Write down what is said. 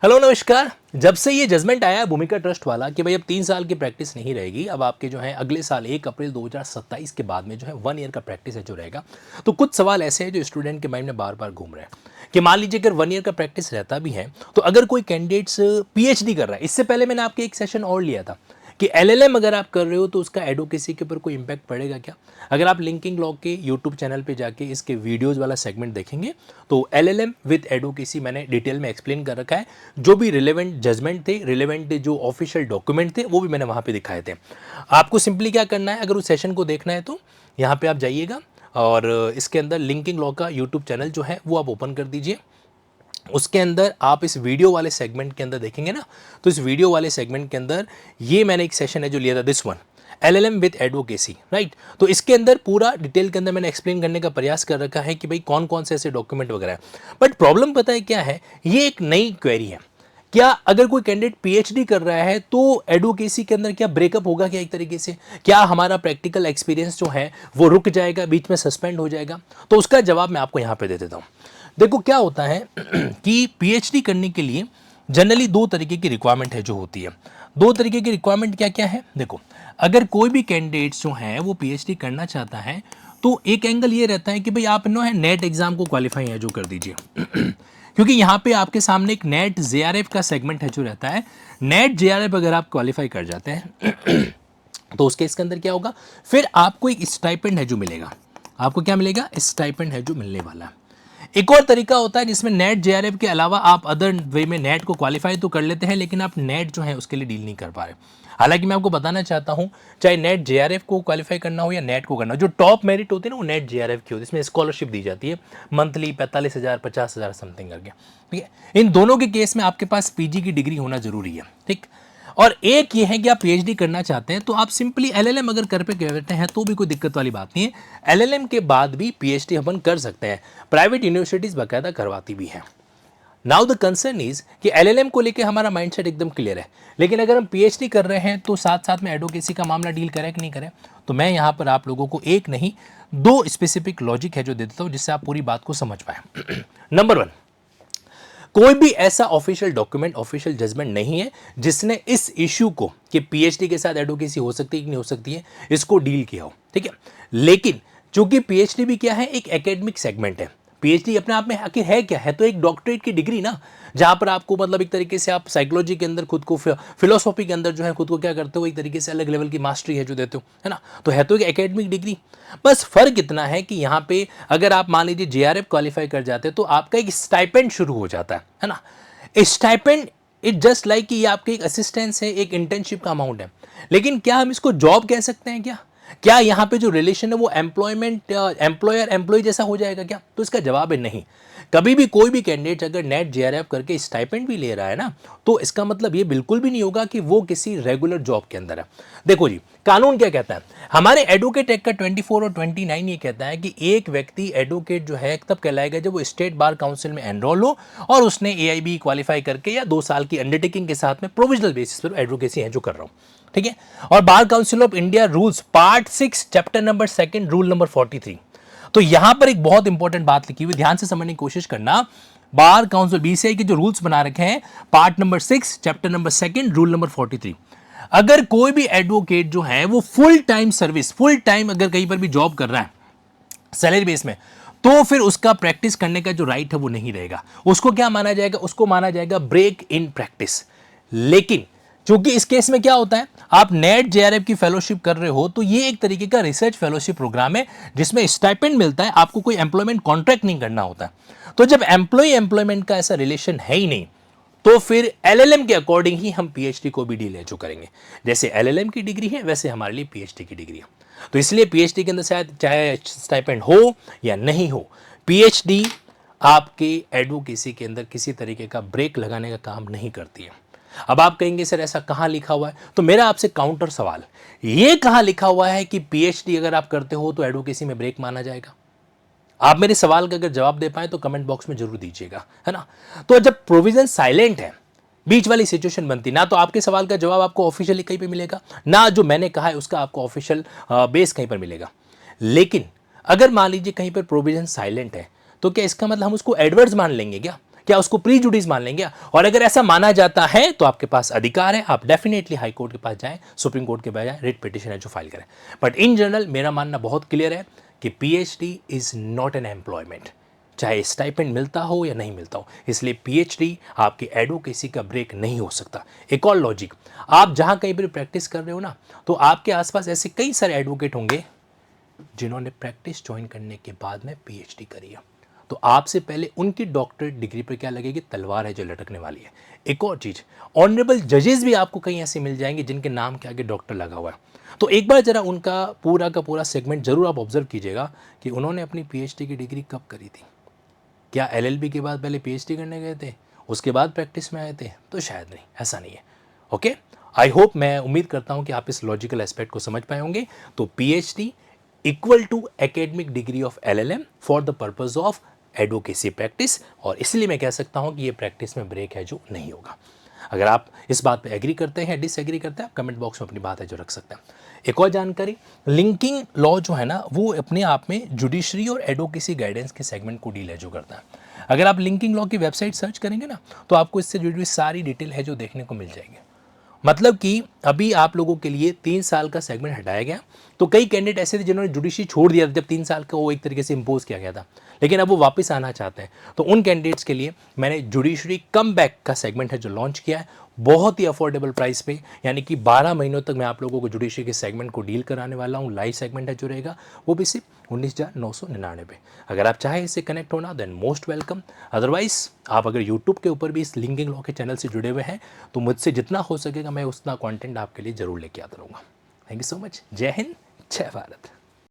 Hello नमस्कार। जब से ये जजमेंट आया है भूमिका ट्रस्ट वाला कि भाई अब 3 साल की प्रैक्टिस नहीं रहेगी, अब आपके जो है अगले साल 1 अप्रैल 2027 के बाद में जो है 1 ईयर का प्रैक्टिस है जो रहेगा, तो कुछ सवाल ऐसे हैं जो स्टूडेंट के माइंड में बार बार घूम रहे हैं कि मान लीजिए अगर 1 ईयर का प्रैक्टिस रहता भी है तो अगर कोई कैंडिडेट्स पीएचडी कर रहा है, इससे पहले मैंने आपके एक सेशन और लिया था कि एलएलएम अगर आप कर रहे हो तो उसका एडवोकेसी के ऊपर कोई इंपैक्ट पड़ेगा क्या। अगर आप लिंकिंग लॉ के यूट्यूब चैनल पे जाके इसके वीडियोस वाला सेगमेंट देखेंगे तो एलएलएम विद एडवोकेसी मैंने डिटेल में एक्सप्लेन कर रखा है। जो भी रिलेवेंट जजमेंट थे, रिलेवेंट जो ऑफिशियल डॉक्यूमेंट थे, वो भी मैंने वहाँ पे दिखाए थे। आपको सिंपली क्या करना है, अगर उस सेशन को देखना है तो यहाँ पे आप जाइएगा और इसके अंदर लिंकिंग लॉ का यूट्यूब चैनल जो है वो आप ओपन कर दीजिए। उसके अंदर आप इस वीडियो वाले सेगमेंट के अंदर देखेंगे ना, तो इस वीडियो वाले सेगमेंट के अंदर ये मैंने एक सेशन है जो लिया था, this one LLM with advocacy, right. तो इसके अंदर पूरा डिटेल के अंदर मैंने एक्सप्लेन करने का प्रयास कर रखा है कि भाई कौन कौन से ऐसे डॉक्यूमेंट वगैरह है। बट प्रॉब्लम पता है क्या है, ये एक नई क्वेरी है। क्या अगर कोई कैंडिडेट पीएचडी कर रहा है तो एडवोकेसी के अंदर क्या ब्रेकअप होगा क्या, एक तरीके से क्या हमारा प्रैक्टिकल एक्सपीरियंस जो है वो रुक जाएगा, बीच में सस्पेंड हो जाएगा? तो उसका जवाब मैं आपको यहाँ पे दे देता हूँ। देखो क्या होता है कि पीएचडी करने के लिए जनरली 2 तरीके की रिक्वायरमेंट है जो होती है। 2 तरीके की रिक्वायरमेंट क्या क्या है, देखो अगर कोई भी कैंडिडेट्स जो है वो पीएचडी करना चाहता है तो एक एंगल ये रहता है कि भाई आप नो है नेट एग्जाम को क्वालिफाई है जो कर दीजिए क्योंकि यहाँ पे आपके सामने एक नेट जेआरएफ का सेगमेंट है जो रहता है। नेट जेआरएफ अगर आप क्वालिफाई कर जाते हैं तो उसके इसके अंदर क्या होगा, फिर आपको एक स्टाइपेंड है जो मिलेगा। आपको क्या मिलेगा, स्टाइपेंड है जो मिलने वाला है। एक और तरीका होता है जिसमें नेट जेआरएफ के अलावा आप अदर वे में नेट को क्वालिफाई तो कर लेते हैं लेकिन आप नेट जो है उसके लिए डील नहीं कर पा रहे। हालांकि मैं आपको बताना चाहता हूं, चाहे नेट जेआरएफ को क्वालिफाई करना हो या नेट को करना हो, जो टॉप मेरिट होती है ना वो नेट जेआरएफ की होती है। इसमें स्कॉलरशिप दी जाती है मंथली 45,000 50,000 समथिंग करके, ठीक है। इन दोनों के केस में आपके पास पीजी की डिग्री होना जरूरी है, ठीक। और एक ये है कि आप पीएचडी करना चाहते हैं तो आप सिंपली एलएलएम अगर कर पे बैठे हैं तो भी कोई दिक्कत वाली बात नहीं है। एलएलएम के बाद भी पीएचडी अपन कर सकते हैं, प्राइवेट यूनिवर्सिटीज बाकायदा करवाती भी हैं। नाउ द कंसर्न इज कि एलएलएम को लेके हमारा माइंडसेट एकदम क्लियर है, लेकिन अगर हम पीएचडी कर रहे हैं तो साथ साथ में एडवोकेसी का मामला डील करें कि नहीं करें। तो मैं यहाँ पर आप लोगों को एक नहीं 2 स्पेसिफिक लॉजिक है जो दे देता हूँ जिससे आप पूरी बात को समझ पाए। नंबर 1, कोई भी ऐसा ऑफिशियल डॉक्यूमेंट, ऑफिशियल जजमेंट नहीं है जिसने इस इश्यू को कि पीएचडी के साथ एडवोकेसी हो सकती है कि नहीं हो सकती है इसको डील किया हो, ठीक है। लेकिन चूंकि पीएचडी भी क्या है, एक एकेडमिक सेगमेंट है। पीएचडी अपने आप में आखिर है क्या, है तो एक डॉक्टरेट की डिग्री ना, जहां पर आपको मतलब एक तरीके से आप साइकोलॉजी के अंदर खुद को, फिलोसॉफी के अंदर जो है खुद को क्या करते हो, एक तरीके से अलग लेवल की मास्टरी है जो देते हो, है ना। तो है तो एक एकेडमिक डिग्री। बस फर्क इतना है कि यहाँ पे अगर आप मान लीजिए जेआरएफ क्वालिफाई कर जाते हैं तो आपका एक स्टाइपेंड शुरू हो जाता है ना। स्टाइपेंड इट जस्ट लाइक कि ये आपके एक असिस्टेंस है, एक इंटर्नशिप का अमाउंट है। लेकिन क्या हम इसको जॉब कह सकते हैं क्या? क्या यहाँ पे जो रिलेशन है वो एम्प्लॉयमेंट, एम्प्लॉयर एम्प्लॉय जैसा हो जाएगा क्या? तो इसका जवाब है नहीं। कभी भी कोई भी कैंडिडेट अगर नेट जेआरएफ करके स्टाइपेंड भी ले रहा है ना, तो इसका मतलब ये बिल्कुल भी नहीं होगा कि वो किसी रेगुलर जॉब के अंदर है। देखो जी, कानून क्या कहता है, हमारे एडवोकेट एक्ट का 24 और 29 ये कहता है कि एक व्यक्ति एडवोकेट जो है तब कहलाएगा जब वो स्टेट बार काउंसिल में एनरोल हो और उसने एआईबी क्वालिफाई करके या 2 साल की अंडरटेकिंग के साथ में प्रोविजनल बेसिस पर एडवोकेसी है जो कर रहा हूँ, ठीक है। और bar council of India rules part 6 chapter number 2 rule number 43। तो यहां पर एक बहुत इंपॉर्टेंट बात लिखी हुई, ध्यान से समझने की कोशिश करना। बार काउंसिल बीसीआई के जो रूल्स बना रखे हैं, part number 6 chapter number 2 rule number 43, अगर कोई भी एडवोकेट जो है वो full time service, full time अगर कहीं पर भी जॉब कर रहा है सैलरी बेस में, तो फिर उसका प्रैक्टिस करने का जो राइट है वो नहीं रहेगा। उसको क्या माना जाएगा, उसको माना जाएगा ब्रेक इन प्रैक्टिस। लेकिन क्योंकि इस केस में क्या होता है, आप नेट जेआरएफ की फेलोशिप कर रहे हो तो ये एक तरीके का रिसर्च फेलोशिप प्रोग्राम है जिसमें स्टाइपेंड मिलता है, आपको कोई एम्प्लॉयमेंट कॉन्ट्रैक्ट नहीं करना होता। तो जब एम्प्लॉय एम्प्लॉयमेंट का ऐसा रिलेशन है ही नहीं तो फिर एलएलएम के अकॉर्डिंग ही हम पीएचडी को भी डील जो करेंगे। जैसे एलएलएम की डिग्री है वैसे हमारे लिए पीएचडी की डिग्री है। तो इसलिए पीएचडी के अंदर शायद चाहे स्टाइपेंड हो या नहीं हो, पीएचडी आपके एडवोकेसी के अंदर किसी तरीके का ब्रेक लगाने का काम नहीं करती है। अब आप कहेंगे सर ऐसा कहाँ लिखा हुआ है, तो मेरा आपसे काउंटर सवाल, ये कहाँ लिखा हुआ है कि पीएचडी अगर आप करते हो तो एडवोकेसी में ब्रेक माना जाएगा? आप मेरे सवाल का अगर जवाब दे पाए तो कमेंट बॉक्स में जरूर दीजिएगा, है ना। तो जब प्रोविजन साइलेंट है, बीच वाली सिचुएशन बनती, ना तो आपके सवाल का जवाब आपको ऑफिशियली कहीं पे मिलेगा, ना जो मैंने कहा है उसका आपको ऑफिशियल बेस कहीं पर मिलेगा। लेकिन अगर मान लीजिए कहीं पर प्रोविजन साइलेंट है तो क्या इसका मतलब हम उसको एडवर्ड्स मान लेंगे क्या क्या उसको प्रीजुडिस मान लेंगे? और अगर ऐसा माना जाता है तो आपके पास अधिकार है, आप डेफिनेटली हाई कोर्ट के पास जाएं, सुप्रीम कोर्ट के बजाय रिट पिटिशन है जो फाइल करें। बट इन जनरल मेरा मानना बहुत क्लियर है कि PhD is not an employment, चाहे स्टाइपेंड मिलता हो या नहीं मिलता हो। इसलिए पीएचडी आपकी एडवोकेसी का ब्रेक नहीं हो सकता। एक और लॉजिक, आप जहां कहीं पर प्रैक्टिस कर रहे हो ना, तो आपके आसपास ऐसे कई सारे एडवोकेट होंगे जिन्होंने प्रैक्टिस ज्वाइन करने के बाद में पीएचडी करी है। तो आपसे पहले उनकी डॉक्टरेट डिग्री पर क्या लगेगी? तलवार है जो लटकने वाली है। एक और चीज, ऑनरेबल जजेस भी आपको कहीं ऐसे मिल जाएंगे जिनके नाम के आगे डॉक्टर लगा हुआ है। तो एक बार जरा उनका पूरा का पूरा सेगमेंट जरूर आप ऑब्जर्व कीजिएगा कि उन्होंने अपनी पीएचडी की डिग्री कब करी थी। क्या एलएलबी के बाद पहले पीएचडी करने गए थे, उसके बाद प्रैक्टिस में आए थे? तो शायद नहीं, ऐसा नहीं है। ओके, आई होप, मैं उम्मीद करता हूं कि आप इस लॉजिकल एस्पेक्ट को समझ पाए होंगे। तो PhD equal to academic degree of LLM for the purpose of advocacy practice, और इसलिए मैं कह सकता हूं कि ये प्रैक्टिस में ब्रेक है जो नहीं होगा। अगर आप इस बात पे एग्री करते हैं, डिसएग्री करते हैं, आप कमेंट बॉक्स में अपनी बात है जो रख सकते हैं। एक और जानकारी, लिंकिंग लॉ जो है ना, वो अपने आप में जुडिशरी और एडवोकेसी गाइडेंस के सेगमेंट को डील है जो करता है। अगर आप लिंकिंग लॉ की वेबसाइट सर्च करेंगे ना, तो आपको इससे जुड़ी हुई सारी डिटेल है जो देखने को मिल जाएगी। मतलब कि अभी आप लोगों के लिए 3 साल का सेगमेंट हटाया गया, तो कई कैंडिडेट ऐसे थे जिन्होंने जुडिशरी छोड़ दिया था जब 3 साल का वो एक तरीके से इम्पोज किया गया था, लेकिन अब वो वापस आना चाहते हैं। तो उन कैंडिडेट्स के लिए मैंने जुडिशरी कम बैक का सेगमेंट है जो लॉन्च किया है, बहुत ही अफोर्डेबल प्राइस पे, यानी कि 12 महीनों तक मैं आप लोगों को जुडिशरी के सेगमेंट को डील कराने वाला हूँ। लाइव सेगमेंट है जो रहेगा वो भी सिर्फ 19,999 पे। अगर आप चाहें इससे कनेक्ट होना देन मोस्ट वेलकम। अदरवाइज आप अगर यूट्यूब के ऊपर भी इस लिंकिंग लॉ के चैनल से जुड़े हुए हैं तो मुझसे जितना हो सकेगा मैं उतना कंटेंट आपके लिए ज़रूर लेके आता रहूँगा। Thank you so much. जय हिंद, जय भारत।